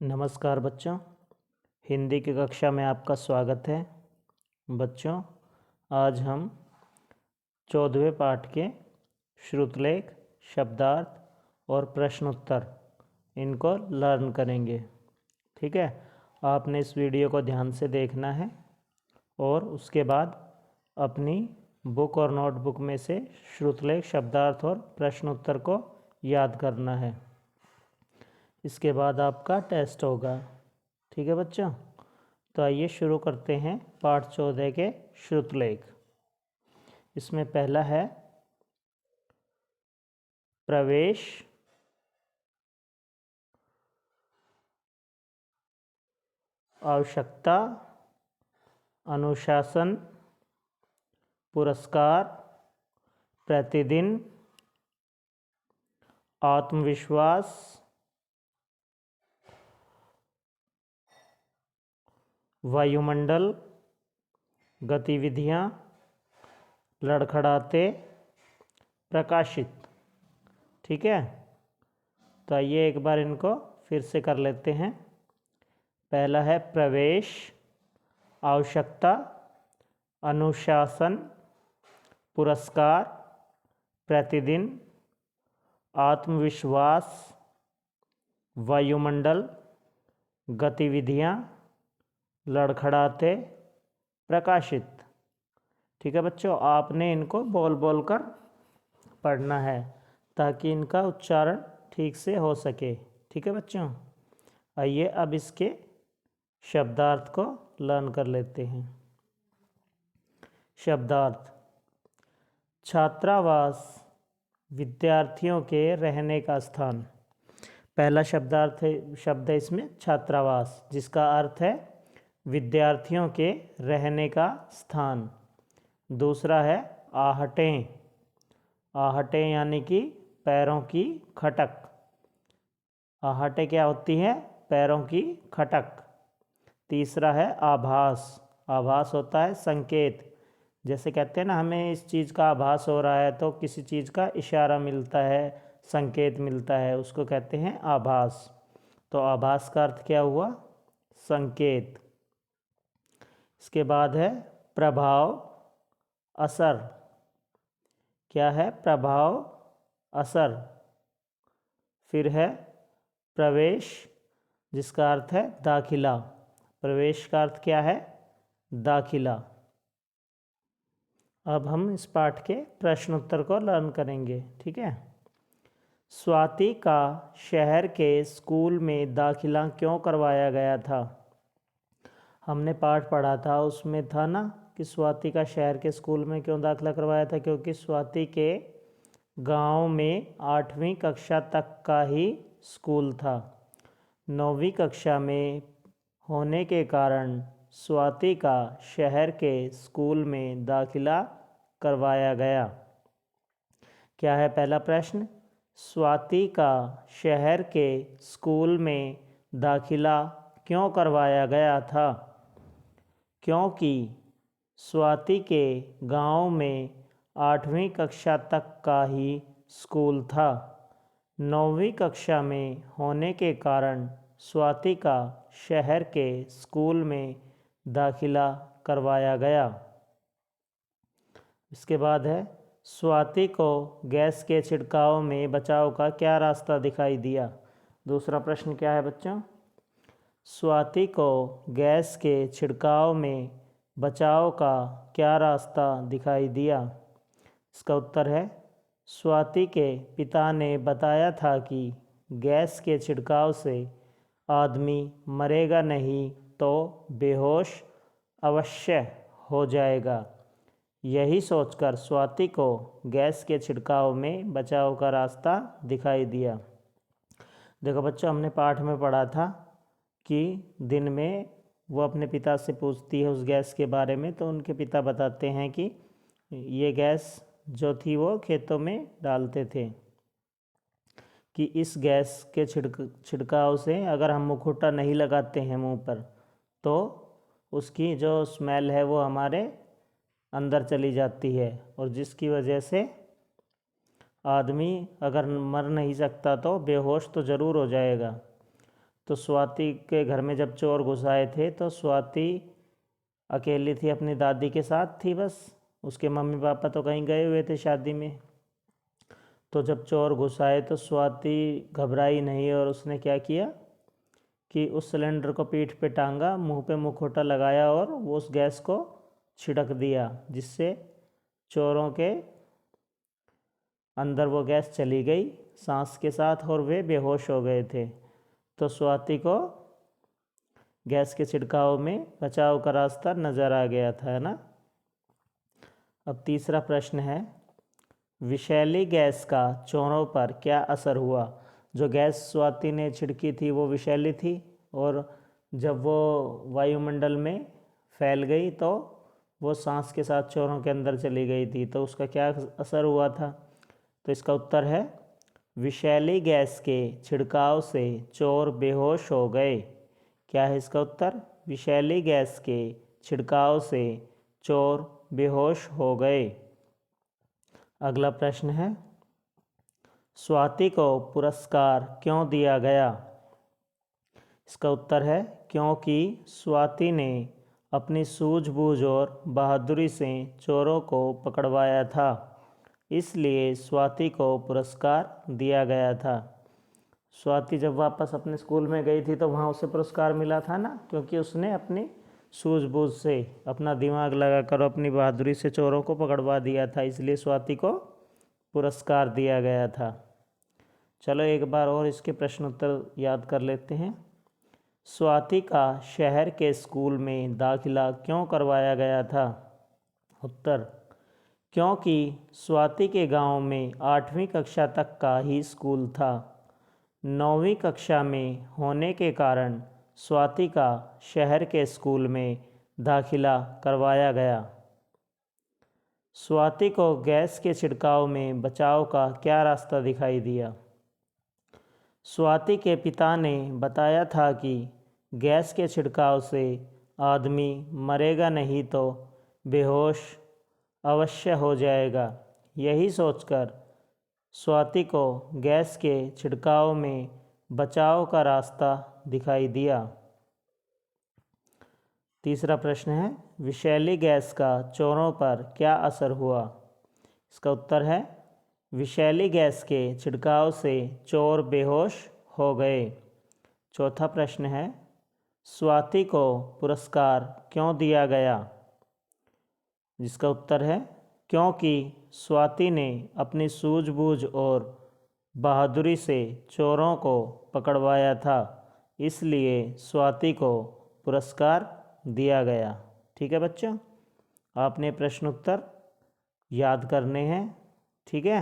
नमस्कार बच्चों, हिंदी की कक्षा में आपका स्वागत है। बच्चों, आज हम 14वें पाठ के श्रुतलेख, शब्दार्थ और प्रश्नोत्तर इनको लर्न करेंगे। ठीक है, आपने इस वीडियो को ध्यान से देखना है और उसके बाद अपनी बुक और नोटबुक में से श्रुतलेख, शब्दार्थ और प्रश्नोत्तर को याद करना है। इसके बाद आपका टेस्ट होगा। ठीक है बच्चों, तो आइए शुरू करते हैं पाठ 14 के श्रुतलेख। इसमें पहला है प्रवेश, आवश्यकता, अनुशासन, पुरस्कार, प्रतिदिन, आत्मविश्वास, वायुमंडल, गतिविधियाँ, लड़खड़ाते, प्रकाशित। ठीक है, तो आइए एक बार इनको फिर से कर लेते हैं। पहला है प्रवेश, आवश्यकता, अनुशासन, पुरस्कार, प्रतिदिन, आत्मविश्वास, वायुमंडल, गतिविधियाँ, लड़खड़ाते, प्रकाशित। ठीक है बच्चों, आपने इनको बोल बोल कर पढ़ना है ताकि इनका उच्चारण ठीक से हो सके। ठीक है बच्चों, आइए अब इसके शब्दार्थ को लर्न कर लेते हैं। शब्दार्थ: छात्रावास, विद्यार्थियों के रहने का स्थान। पहला शब्दार्थ शब्द है इसमें छात्रावास, जिसका अर्थ है विद्यार्थियों के रहने का स्थान। दूसरा है आहटें। आहटें यानी कि पैरों की खटक। आहटें क्या होती हैं? पैरों की खटक। तीसरा है आभास। आभास होता है संकेत। जैसे कहते हैं ना, हमें इस चीज़ का आभास हो रहा है, तो किसी चीज़ का इशारा मिलता है, संकेत मिलता है, उसको कहते हैं आभास। तो आभास का अर्थ क्या हुआ? संकेत। इसके बाद है प्रभाव, असर। क्या है? प्रभाव, असर। फिर है प्रवेश, जिसका अर्थ है दाखिला। प्रवेश का अर्थ क्या है? दाखिला। अब हम इस पाठ के प्रश्नोत्तर को लर्न करेंगे। ठीक है। स्वाति का शहर के स्कूल में दाखिला क्यों करवाया गया था? हमने पाठ पढ़ा था, उसमें था ना कि स्वाति का शहर के स्कूल में क्यों दाखिला करवाया था? क्योंकि स्वाति के गांव में 8वीं कक्षा तक का ही स्कूल था। 9वीं कक्षा में होने के कारण स्वाति का शहर के स्कूल में दाखिला करवाया गया। क्या है पहला प्रश्न? स्वाति का शहर के स्कूल में दाखिला क्यों करवाया गया था? क्योंकि स्वाति के गांव में 8वीं कक्षा तक का ही स्कूल था। 9वीं कक्षा में होने के कारण स्वाति का शहर के स्कूल में दाखिला करवाया गया। इसके बाद है स्वाति को गैस के छिड़काव में बचाव का क्या रास्ता दिखाई दिया? दूसरा प्रश्न क्या है बच्चों? स्वाति को गैस के छिड़काव में बचाव का क्या रास्ता दिखाई दिया? इसका उत्तर है स्वाति के पिता ने बताया था कि गैस के छिड़काव से आदमी मरेगा नहीं तो बेहोश अवश्य हो जाएगा। यही सोचकर स्वाति को गैस के छिड़काव में बचाव का रास्ता दिखाई दिया। देखो बच्चों, हमने पाठ में पढ़ा था कि दिन में वो अपने पिता से पूछती है उस गैस के बारे में, तो उनके पिता बताते हैं कि ये गैस जो थी वो खेतों में डालते थे, कि इस गैस के छिड़काव से अगर हम मुखौटा नहीं लगाते हैं मुंह पर, तो उसकी जो स्मेल है वो हमारे अंदर चली जाती है, और जिसकी वजह से आदमी अगर मर नहीं सकता तो बेहोश तो ज़रूर हो जाएगा। तो स्वाति के घर में जब चोर घुस आए थे तो स्वाति अकेली थी, अपनी दादी के साथ थी बस। उसके मम्मी पापा तो कहीं गए हुए थे शादी में। तो जब चोर घुस आए तो स्वाति घबराई नहीं और उसने क्या किया कि उस सिलेंडर को पीठ पे टांगा, मुंह पे मुखौटा लगाया और वो उस गैस को छिड़क दिया, जिससे चोरों के अंदर वो गैस चली गई सांस के साथ और वे बेहोश हो गए थे। तो स्वाति को गैस के छिड़काव में बचाव का रास्ता नज़र आ गया था, है ना। अब तीसरा प्रश्न है, विषैली गैस का चोरों पर क्या असर हुआ। जो गैस स्वाति ने छिड़की थी वो विषैली थी और जब वो वायुमंडल में फैल गई तो वो सांस के साथ चोरों के अंदर चली गई थी। तो उसका क्या असर हुआ था। तो इसका उत्तर है विषैली गैस के छिड़काव से चोर बेहोश हो गए। क्या है इसका उत्तर, विषैली गैस के छिड़काव से चोर बेहोश हो गए। अगला प्रश्न है, स्वाति को पुरस्कार क्यों दिया गया। इसका उत्तर है क्योंकि स्वाति ने अपनी सूझबूझ और बहादुरी से चोरों को पकड़वाया था, इसलिए स्वाति को पुरस्कार दिया गया था। स्वाति जब वापस अपने स्कूल में गई थी तो वहाँ उसे पुरस्कार मिला था ना, क्योंकि उसने अपनी सूझबूझ से, अपना दिमाग लगाकर, अपनी बहादुरी से चोरों को पकड़वा दिया था, इसलिए स्वाति को पुरस्कार दिया गया था। चलो एक बार और इसके प्रश्न उत्तर याद कर लेते हैं। स्वाति का शहर के स्कूल में दाखिला क्यों करवाया गया था। उत्तर, क्योंकि स्वाति के गांव में 8वीं कक्षा तक का ही स्कूल था। 9वीं कक्षा में होने के कारण स्वाति का शहर के स्कूल में दाखिला करवाया गया। स्वाति को गैस के छिड़काव में बचाव का क्या रास्ता दिखाई दिया। स्वाति के पिता ने बताया था कि गैस के छिड़काव से आदमी मरेगा नहीं तो बेहोश अवश्य हो जाएगा। यही सोचकर स्वाति को गैस के छिड़काव में बचाव का रास्ता दिखाई दिया। तीसरा प्रश्न है, विषैली गैस का चोरों पर क्या असर हुआ। इसका उत्तर है विषैली गैस के छिड़काव से चोर बेहोश हो गए। चौथा प्रश्न है, स्वाति को पुरस्कार क्यों दिया गया। जिसका उत्तर है क्योंकि स्वाति ने अपनी सूझबूझ और बहादुरी से चोरों को पकड़वाया था, इसलिए स्वाति को पुरस्कार दिया गया। ठीक है बच्चों, आपने प्रश्न उत्तर याद करने हैं। ठीक है।